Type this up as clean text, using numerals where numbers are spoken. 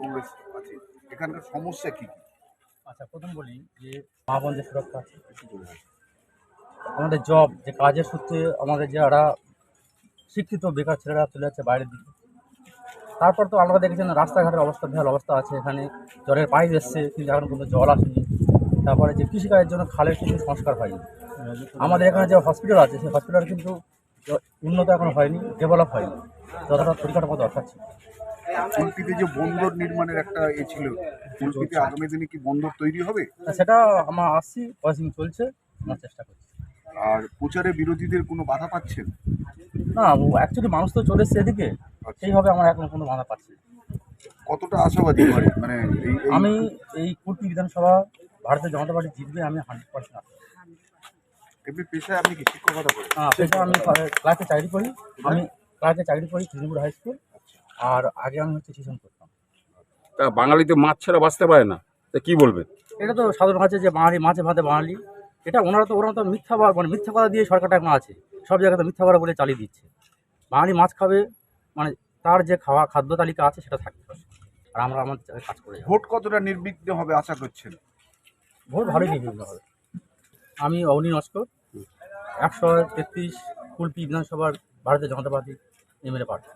কংগ্রেস আছে, এখানকার সমস্যা কি কি? আচ্ছা, প্রথম বলি যে মা বোনদের সুরক্ষা আছে, আমাদের জব যে কাজের সূত্রে আমাদের যারা শিক্ষিত বেকার ছেলেরা চলে যাচ্ছে বাইরের দিকে। তারপর তো আমরা দেখেছেন রাস্তাঘাটের অবস্থা, বিশাল অবস্থা আছে, এখানে জলের পাইপ এসছে কিন্তু এখন কোনো জল আসেনি। তারপরে যে কৃষিকাজের জন্য খালের কিছু সংস্কার হয়নি। আমাদের এখানে যে হসপিটাল আছে সেই হসপিটাল কিন্তু উন্নত এখন হয়নি, ডেভেলপ হয়নি, যতটা পরিকাঠামো দরকার ছিল। কুলপিতে যে বন্দর নির্মাণের একটা ছিল, কুলপিতে আগামী দিনে কি বন্দর তৈরি হবে? সেটা আমার আসছি, প্রসেসিং চলছে, আমার চেষ্টা করছি। আর প্রচারে বিরোধীদের কোনো বাধা পাচ্ছেন? না, অ্যাকচুয়ালি মানুষ তো চলে এসছে এদিকে, সেইভাবে আমার এখন কোনো বাধা পাচ্ছি না। কতটা আশাবাদী মানে আমি এই কুলপি বিধানসভা ভারতীয় জনতা পার্টি জিতবে, আমি 100% আশা। এমনি পেশায় আপনি কি শিক্ষকতা করেন? পেশা আমি ক্লাসে চাকরি করি, তৃণমূল হাই স্কুল। আর আগে আমি টিউশন করতাম। তা বাঙালি তো মাছ ছাড়া বাঁচতে পারে না, তা কি বলবেন? এটা তো সাধারণ আছে যে বাঙালি মাছে ভাতে বাঙালি, এটা ওরা তো মিথ্যা মিথ্যা কথা দিয়ে সরকারটা এখন আছে, সব জায়গাতে মিথ্যা কথা বলে চালিয়ে দিচ্ছে। বাঙালি মাছ খাবে, মানে তার যে খাদ্য তালিকা আছে সেটা থাকবে, আর আমরা আমাদের কাজ করে যাবো। ভোট কতটা নির্বিঘ্ন হবে আশা করছেন? ভোট ভালোই নির্বিঘ্ন হবে। আমি অগ্নি নস্কর, 133 কুলপি বিধানসভার ভারতীয় জনতা পার্টি এমএলএ প্রার্থী।